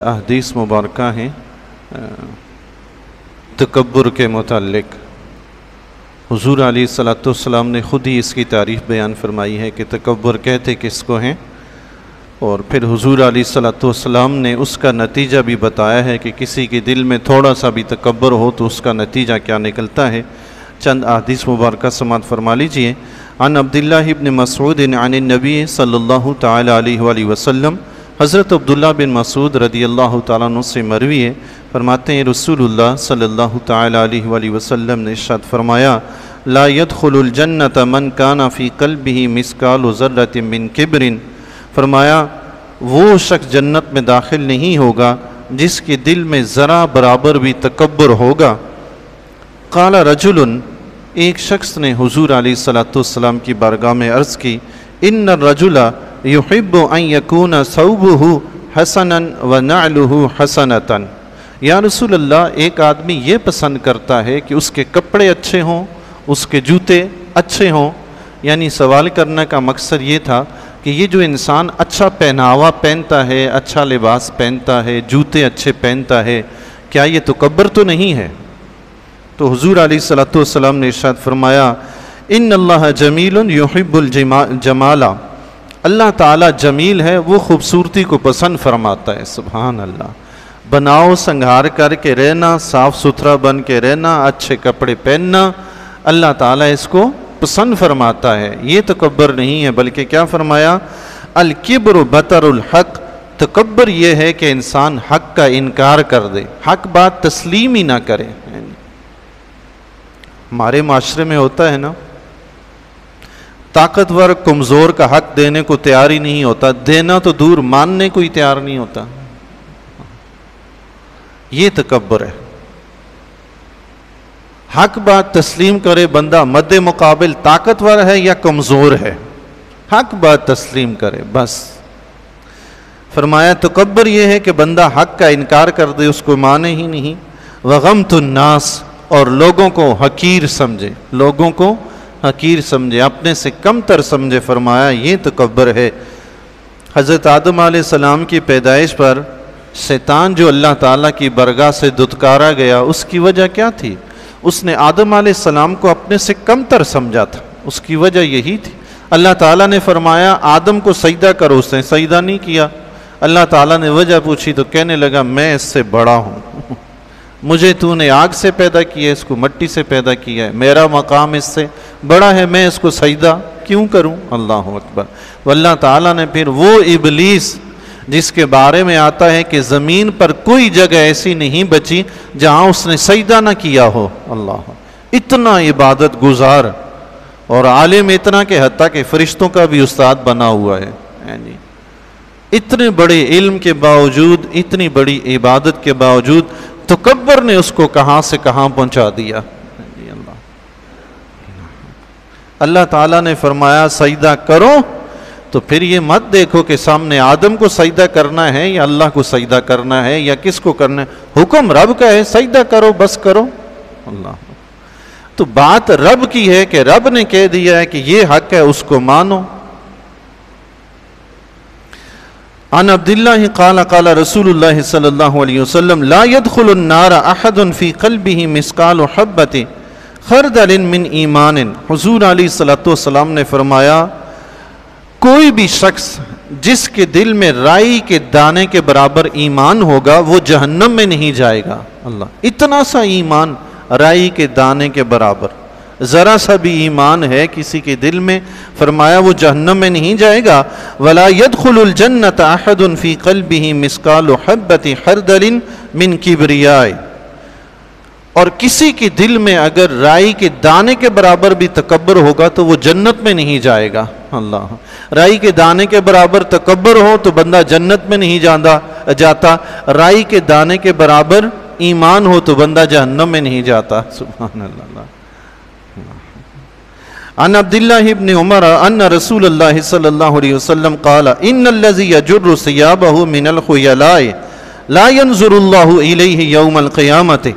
احادیث مبارکہ ہیں تکبر کے متعلق۔ حضور علیہ الصلوۃ والسلام نے خود ہی اس کی تعریف بیان فرمائی ہے کہ تکبر کہتے کس کو ہیں، اور پھر حضور علیہ الصلوۃ والسلام نے اس کا نتیجہ بھی بتایا ہے کہ کسی کے دل میں تھوڑا سا بھی تکبر ہو تو اس کا نتیجہ کیا نکلتا ہے۔ چند احادیث مبارکہ سماعت فرما لیجئے۔ عن عبداللہ ابن مسعود عن النبی صلی اللہ تعالی علیہ وآلہ وسلم، حضرت عبداللہ بن مسعود رضی اللہ تعالیٰ عنہ سے مروی ہے، فرماتے ہیں رسول اللہ صلی اللہ تعالی علیہ وآلہ وسلم نے ارشاد فرمایا، لا يدخل الجنت من کان فی قلبہ مثقال ذرۃ من کبر، فرمایا وہ شخص جنت میں داخل نہیں ہوگا جس کے دل میں ذرا برابر بھی تکبر ہوگا۔ قال رجل، ایک شخص نے حضور علیہ الصلوۃ والسلام کی بارگاہ میں عرض کی، ان الرجل یحب ان یکون ثوبہ حسنا ونعلہ حسنۃ، یا رسول اللہ ایک آدمی یہ پسند کرتا ہے کہ اس کے کپڑے اچھے ہوں، اس کے جوتے اچھے ہوں۔ یعنی سوال کرنے کا مقصد یہ تھا کہ یہ جو انسان اچھا پہناوا پہنتا ہے، اچھا لباس پہنتا ہے، جوتے اچھے پہنتا ہے، کیا یہ تکبر تو نہیں ہے؟ تو حضور علیہ الصلوۃ والسلام نے ارشاد فرمایا، ان اللہ جمیل یحب الجمال، اللہ تعالیٰ جمیل ہے، وہ خوبصورتی کو پسند فرماتا ہے۔ سبحان اللہ۔ بناؤ سنگھار کر کے رہنا، صاف ستھرا بن کے رہنا، اچھے کپڑے پہننا، اللہ تعالیٰ اس کو پسند فرماتا ہے، یہ تکبر نہیں ہے۔ بلکہ کیا فرمایا، الکبر بطر الحق، تکبر یہ ہے کہ انسان حق کا انکار کر دے، حق بات تسلیم ہی نہ کرے۔ ہمارے معاشرے میں ہوتا ہے نا، طاقتور کمزور کا حق دینے کو تیار ہی نہیں ہوتا، دینا تو دور ماننے کو ہی تیار نہیں ہوتا، یہ تکبر ہے۔ حق بات تسلیم کرے بندہ، مد مقابل طاقتور ہے یا کمزور ہے، حق بات تسلیم کرے بس۔ فرمایا تکبر یہ ہے کہ بندہ حق کا انکار کر دے، اس کو مانے ہی نہیں۔ وغمت الناس، اور لوگوں کو حقیر سمجھے، لوگوں کو حقیر سمجھے، اپنے سے کم تر سمجھے، فرمایا یہ تکبر ہے۔ حضرت آدم علیہ السلام کی پیدائش پر شیطان جو اللہ تعالیٰ کی برگاہ سے دھتکارا گیا، اس کی وجہ کیا تھی؟ اس نے آدم علیہ السلام کو اپنے سے کم تر سمجھا تھا، اس کی وجہ یہی تھی۔ اللہ تعالیٰ نے فرمایا آدم کو سجدہ کرو، اس نے سجدہ نہیں کیا۔ اللہ تعالیٰ نے وجہ پوچھی تو کہنے لگا میں اس سے بڑا ہوں، مجھے تو نے آگ سے پیدا کیا ہے، اس کو مٹی سے پیدا کیا ہے، میرا مقام اس سے بڑا ہے، میں اس کو سجدہ کیوں کروں؟ اللہ اکبر۔ واللہ تعالیٰ نے پھر وہ ابلیس جس کے بارے میں آتا ہے کہ زمین پر کوئی جگہ ایسی نہیں بچی جہاں اس نے سجدہ نہ کیا ہو، اللہ، اتنا عبادت گزار اور عالم اتنا کہ حتیٰ کہ فرشتوں کا بھی استاد بنا ہوا ہے، یعنی اتنے بڑے علم کے باوجود، اتنی بڑی عبادت کے باوجود تکبر نے اس کو کہاں سے کہاں پہنچا دیا۔ اللہ تعالیٰ نے فرمایا سجدہ کرو، تو پھر یہ مت دیکھو کہ سامنے آدم کو سجدہ کرنا ہے یا اللہ کو سجدہ کرنا ہے یا کس کو کرنا ہے، حکم رب کا ہے، سجدہ کرو بس کرو۔ اللہ، تو بات رب کی ہے کہ رب نے کہہ دیا ہے کہ یہ حق ہے، اس کو مانو۔ عن عبداللہ قال قال رسول اللہ صلی اللہ علیہ وسلم لا يدخل النار احد فی قلبہ مثقال حبۃ خردل من ایمان، حضور علیہ الصلوۃ والسلام نے فرمایا کوئی بھی شخص جس کے دل میں رائی کے دانے کے برابر ایمان ہوگا وہ جہنم میں نہیں جائے گا۔ اللہ، اتنا سا ایمان، رائی کے دانے کے برابر، ذرا سا بھی ایمان ہے کسی کے دل میں، فرمایا وہ جہنم میں نہیں جائے گا۔ ولا يدخل الجنۃ احد فی قلبہ مثقال حبۃ خردل من کبریاء، اور کسی کے دل میں اگر رائی کے دانے کے برابر بھی تکبر ہوگا تو وہ جنت میں نہیں جائے گا۔ اللہ، رائی کے دانے کے برابر تکبر ہو تو بندہ جنت میں نہیں جاتا، رائی کے دانے کے برابر ایمان ہو تو بندہ جہنم میں نہیں جاتا۔ سبحان اللہ۔ عن عبداللہ ابن عمر ان رسول اللہ صلی اللہ علیہ وسلم قال ان الذی یجر ثیابہ من الخیلاء لا ينظر اللہ الیہ یوم القیامۃ،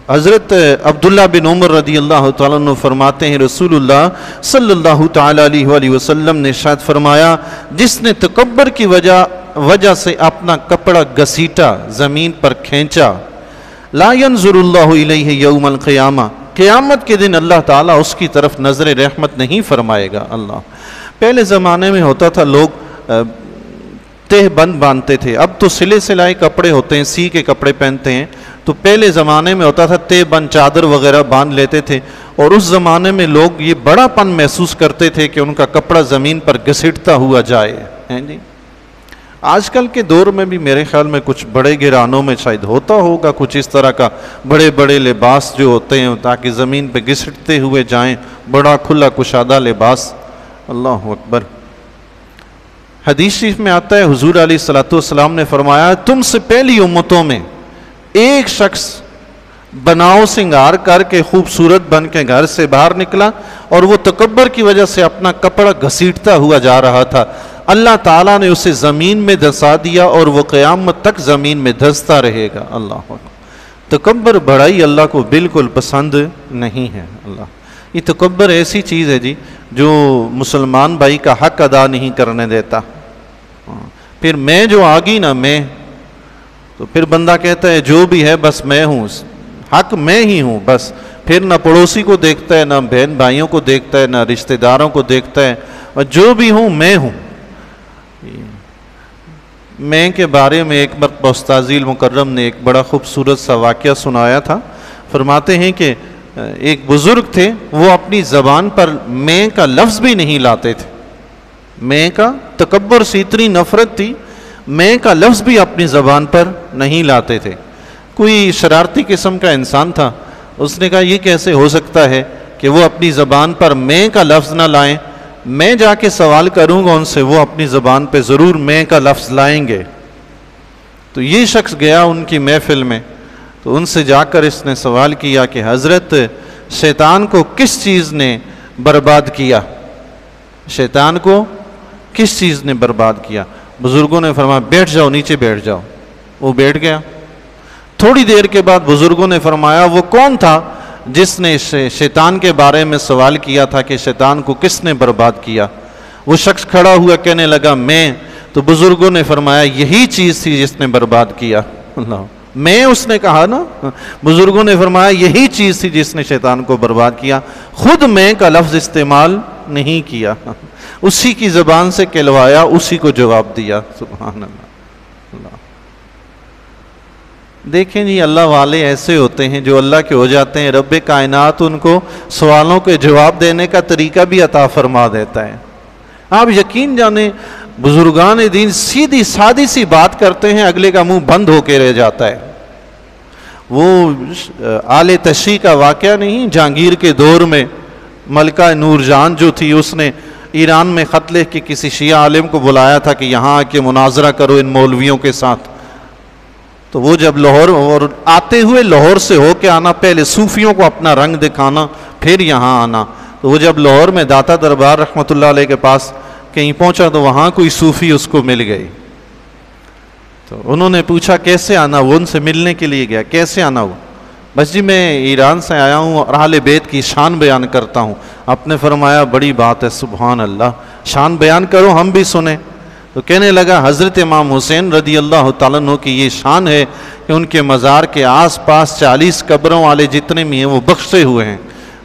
حضرت عبداللہ بن عمر رضی اللہ تعالیٰ عنہ فرماتے ہیں رسول اللہ صلی اللہ تعالیٰ علیہ وسلم نے ارشاد فرمایا جس نے تکبر کی وجہ وجہ سے اپنا کپڑا گھسیٹا، زمین پر کھینچا، لا ينظر اللہ الیہ یوم القیامہ، قیامت کے دن اللہ تعالیٰ اس کی طرف نظر رحمت نہیں فرمائے گا۔ اللہ، پہلے زمانے میں ہوتا تھا لوگ تہ بند باندھتے تھے، اب تو سلے سلائے کپڑے ہوتے ہیں، سی کے کپڑے پہنتے ہیں، تو پہلے زمانے میں ہوتا تھا تہ بند چادر وغیرہ باندھ لیتے تھے، اور اس زمانے میں لوگ یہ بڑا پن محسوس کرتے تھے کہ ان کا کپڑا زمین پر گھسیٹتا ہوا جائے، ہیں جی۔ آج کل کے دور میں بھی میرے خیال میں کچھ بڑے گھرانوں میں شاید ہوتا ہوگا کچھ اس طرح کا، بڑے بڑے لباس جو ہوتے ہیں تاکہ زمین پہ گھسٹتے ہوئے جائیں، بڑا کھلا کشادہ لباس۔ اللہ اکبر۔ حدیث شریف میں آتا ہے حضور علیہ الصلوۃ والسلام نے فرمایا، تم سے پہلی امتوں میں ایک شخص بناؤ سنگار کر کے خوبصورت بن کے گھر سے باہر نکلا اور وہ تکبر کی وجہ سے اپنا کپڑا گھسیٹتا ہوا جا رہا تھا، اللہ تعالیٰ نے اسے زمین میں دھسا دیا اور وہ قیامت تک زمین میں دھستا رہے گا۔ اللہ اکبر۔ تکبر بڑائی اللہ کو بالکل پسند نہیں ہے۔ اللہ، یہ تکبر ایسی چیز ہے جی جو مسلمان بھائی کا حق ادا نہیں کرنے دیتا۔ پھر میں جو آگی نا میں، تو پھر بندہ کہتا ہے جو بھی ہے بس میں ہوں، حق میں ہی ہوں بس، پھر نہ پڑوسی کو دیکھتا ہے، نہ بہن بھائیوں کو دیکھتا ہے، نہ رشتہ داروں کو دیکھتا ہے، اور جو بھی ہوں میں ہوں۔ میں کے بارے میں ایک مرتبہ استاذ المکرم نے ایک بڑا خوبصورت سا واقعہ سنایا تھا۔ فرماتے ہیں کہ ایک بزرگ تھے، وہ اپنی زبان پر میں کا لفظ بھی نہیں لاتے تھے۔ میں کا تکبر سے اتنی نفرت تھی، میں کا لفظ بھی اپنی زبان پر نہیں لاتے تھے۔ کوئی شرارتی قسم کا انسان تھا، اس نے کہا یہ کیسے ہو سکتا ہے کہ وہ اپنی زبان پر میں کا لفظ نہ لائیں، میں جا کے سوال کروں گا ان سے، وہ اپنی زبان پہ ضرور میں کا لفظ لائیں گے۔ تو یہ شخص گیا ان کی محفل میں، تو ان سے جا کر اس نے سوال کیا کہ حضرت شیطان کو کس چیز نے برباد کیا؟ شیطان کو کس چیز نے برباد کیا؟ بزرگوں نے فرمایا بیٹھ جاؤ، نیچے بیٹھ جاؤ۔ وہ بیٹھ گیا۔ تھوڑی دیر کے بعد بزرگوں نے فرمایا وہ کون تھا جس نے شیطان کے بارے میں سوال کیا تھا کہ شیطان کو کس نے برباد کیا؟ وہ شخص کھڑا ہوا کہنے لگا میں۔ تو بزرگوں نے فرمایا یہی چیز تھی جس نے برباد کیا۔ اللہ، میں، اس نے کہا نا، بزرگوں نے فرمایا یہی چیز تھی جس نے شیطان کو برباد کیا، خود میں کا لفظ استعمال نہیں کیا، اسی کی زبان سے کہلوایا، اسی کو جواب دیا۔ سبحان اللہ۔ اللہ، دیکھیں جی، اللہ والے ایسے ہوتے ہیں جو اللہ کے ہو جاتے ہیں، رب کائنات ان کو سوالوں کے جواب دینے کا طریقہ بھی عطا فرما دیتا ہے۔ آپ یقین جانیں بزرگان دین سیدھی سادی سی بات کرتے ہیں، اگلے کا منہ بند ہو کے رہ جاتا ہے۔ وہ آل تشیع کا واقعہ نہیں، جہانگیر کے دور میں ملکہ نور جہاں جو تھی، اس نے ایران میں خط لکھ کے کسی شیعہ عالم کو بلایا تھا کہ یہاں آ کے مناظرہ کرو ان مولویوں کے ساتھ۔ تو وہ جب لاہور، اور آتے ہوئے لاہور سے ہو کے آنا، پہلے صوفیوں کو اپنا رنگ دکھانا، پھر یہاں آنا۔ تو وہ جب لاہور میں داتا دربار رحمۃ اللہ علیہ کے پاس کہیں پہنچا تو وہاں کوئی صوفی اس کو مل گئی۔ تو انہوں نے پوچھا کیسے آنا، وہ ان سے ملنے کے لیے گیا، کیسے آنا ہوا؟ بس جی میں ایران سے آیا ہوں اور اہل بیت کی شان بیان کرتا ہوں۔ آپ نے فرمایا بڑی بات ہے، سبحان اللہ، شان بیان کرو ہم بھی سنیں۔ تو کہنے لگا حضرت امام حسین رضی اللہ تعالیٰ عنہ کی یہ شان ہے کہ ان کے مزار کے آس پاس 40 قبروں والے جتنے بھی ہیں وہ بخشے ہوئے ہیں۔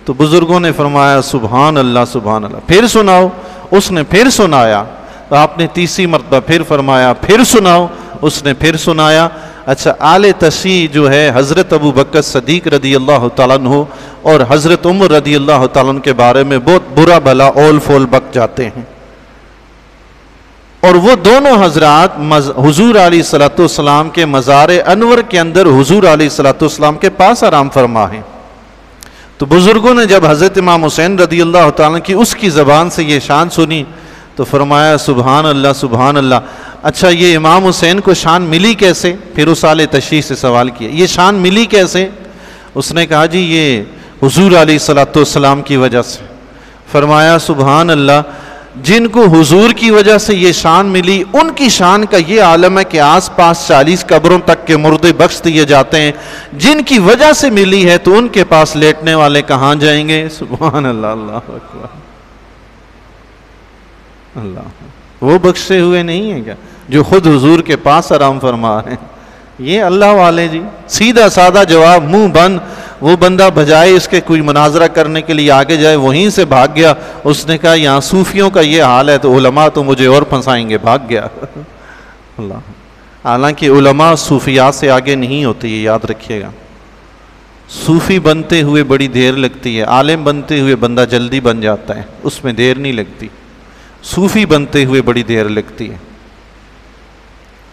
تو بزرگوں نے فرمایا سبحان اللہ سبحان اللہ، پھر سناؤ۔ اس نے پھر سنایا، تو آپ نے تیسری مرتبہ پھر فرمایا پھر سناؤ، اس نے پھر سنایا۔ اچھا، آل تشیع جو ہے حضرت ابو بکر صدیق رضی اللہ تعالیٰ عنہ اور حضرت عمر رضی اللہ تعالیٰ عنہ کے بارے میں بہت برا بھلا اول فول بک جاتے ہیں، اور وہ دونوں حضرات حضور علیہ الصلوۃ والسلام کے مزار انور کے اندر حضور علیہ الصلوۃ والسلام کے پاس آرام فرما ہیں۔ تو بزرگوں نے جب حضرت امام حسین رضی اللہ تعالیٰ کی اس کی زبان سے یہ شان سنی تو فرمایا سبحان اللہ سبحان اللہ۔ اچھا، یہ امام حسین کو شان ملی کیسے؟ پھر اس آل تشیع سے سوال کیا یہ شان ملی کیسے؟ اس نے کہا جی یہ حضور علیہ الصلوۃ والسلام کی وجہ سے۔ فرمایا سبحان اللہ، جن کو حضور کی وجہ سے یہ شان ملی ان کی شان کا یہ عالم ہے کہ آس پاس 40 قبروں تک کے مردے بخش دیے جاتے ہیں، جن کی وجہ سے ملی ہے تو ان کے پاس لیٹنے والے کہاں جائیں گے؟ سبحان اللہ، اللہ اکبر۔ اللہ، وہ بخشے ہوئے نہیں ہیں کیا؟ جو خود حضور کے پاس آرام فرما رہے ہیں. یہ اللہ والے جی، سیدھا سادہ جواب، منہ بند. وہ بندہ بجائے اس کے کوئی مناظرہ کرنے کے لیے آگے جائے وہیں سے بھاگ گیا. اس نے کہا یہاں صوفیوں کا یہ حال ہے تو علماء تو مجھے اور پھنسائیں گے، بھاگ گیا. اللہ. حالانکہ علماء صوفیات سے آگے نہیں ہوتے، یہ یاد رکھیے گا. صوفی بنتے ہوئے بڑی دیر لگتی ہے، عالم بنتے ہوئے بندہ جلدی بن جاتا ہے، اس میں دیر نہیں لگتی. صوفی بنتے ہوئے بڑی دیر لگتی ہے.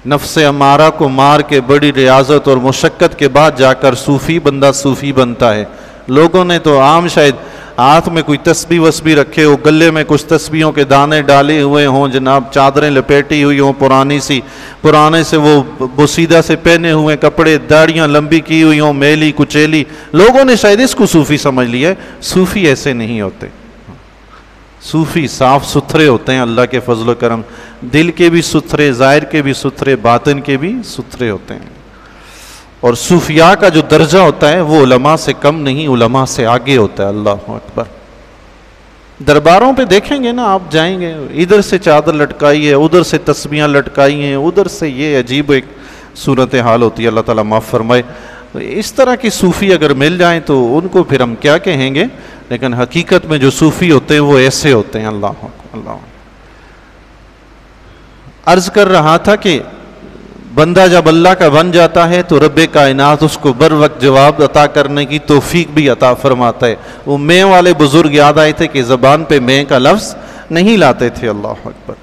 نفس امارہ کو مار کے بڑی ریاضت اور مشقت کے بعد جا کر صوفی بندہ صوفی بنتا ہے. لوگوں نے تو عام شاید ہاتھ میں کوئی تسبیح وسبیح رکھے ہو، گلے میں کچھ تسبیحوں کے دانے ڈالے ہوئے ہوں، جناب چادریں لپیٹی ہوئی ہوں پرانے سے وہ بوسیدہ سے پہنے ہوئے کپڑے، داڑیاں لمبی کی ہوئی ہوں، میلی کچیلی. لوگوں نے شاید اس کو صوفی سمجھ لیا ہے. صوفی ایسے نہیں ہوتے. صوفی صاف ستھرے ہوتے ہیں اللہ کے فضل و کرم، دل کے بھی ستھرے، ظاہر کے بھی ستھرے، باطن کے بھی ستھرے ہوتے ہیں. اور صوفیاء کا جو درجہ ہوتا ہے وہ علماء سے کم نہیں، علماء سے آگے ہوتا ہے. اللہ اکبر. درباروں پہ دیکھیں گے نا، آپ جائیں گے، ادھر سے چادر لٹکائی ہے، ادھر سے تسبیحاں لٹکائی ہیں، ادھر سے یہ عجیب ایک صورتحال ہوتی ہے. اللہ تعالیٰ معاف فرمائے. اس طرح کی صوفی اگر مل جائیں تو ان کو پھر ہم کیا کہیں گے، لیکن حقیقت میں جو صوفی ہوتے ہیں وہ ایسے ہوتے ہیں. اللہ. عرض کر رہا تھا کہ بندہ جب اللہ کا بن جاتا ہے تو رب کائنات اس کو بر وقت جواب عطا کرنے کی توفیق بھی عطا فرماتا ہے. وہ میں والے بزرگ یاد آئے تھے کہ زبان پہ میں کا لفظ نہیں لاتے تھے. اللہ اکبر.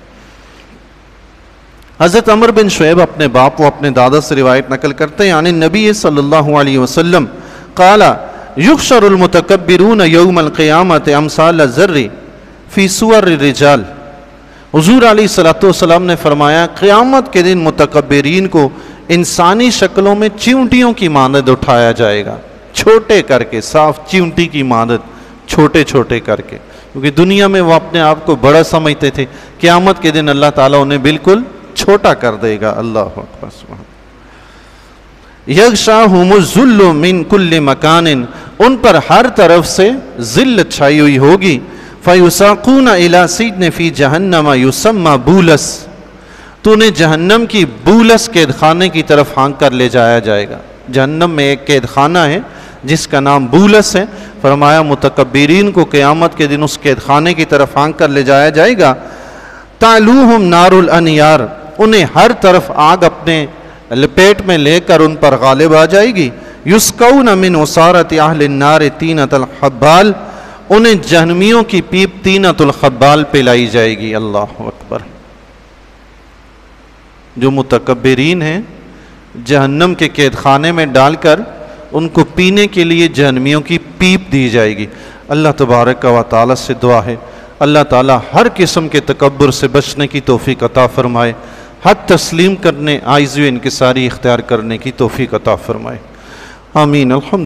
حضرت عمر بن شعیب اپنے باپ و اپنے دادا سے روایت نقل کرتے ہیں، یعنی نبی صلی اللہ علیہ وسلم قال یحشر المتکبرون یوم القیامت امثال الذر فی صور الرجال. حضور علیہ السلام نے فرمایا قیامت کے دن متکبرین کو انسانی شکلوں میں چیونٹیوں کی مانند اٹھایا جائے گا، چھوٹے کر کے، صاف چیونٹی کی مانند چھوٹے چھوٹے کر کے. کیونکہ دنیا میں وہ اپنے آپ کو بڑا سمجھتے تھے، قیامت کے دن اللہ تعالیٰ انہیں بالکل چھوٹا کر دے گا. اللہ اکبر. یغشاہم الذل من کل مکان، ان پر ہر طرف سے ذلت چھائی ہوئی ہوگی. فیساقون الی سجن فی جہنم یسمى بولس، تو انہیں جہنم کی بولس قید خانے کی طرف ہانک کر لے جایا جائے گا. جہنم میں ایک قید خانہ ہے جس کا نام بولس ہے. فرمایا متکبرین کو قیامت کے دن اس قید خانے کی طرف ہانک کر لے جایا جائے گا. تعلوہم نار الانیار، انہیں ہر طرف آگ اپنے لپیٹ میں لے کر ان پر غالب آ جائے گی. یسقون من عصارۃ اہل النار طینۃ الخبال، انہیں جہنمیوں کی پیپ طینۃ الخبال پلائی جائے گی. اللہ اکبر. جو متکبرین ہیں جہنم کے قید خانے میں ڈال کر ان کو پینے کے لیے جہنمیوں کی پیپ دی جائے گی. اللہ تبارک و تعالی سے دعا ہے اللہ تعالی ہر قسم کے تکبر سے بچنے کی توفیق عطا فرمائے، حق تسلیم کرنے، عاجزی و انکساری اختیار کرنے کی توفیق عطا فرمائے. آمین. الحمد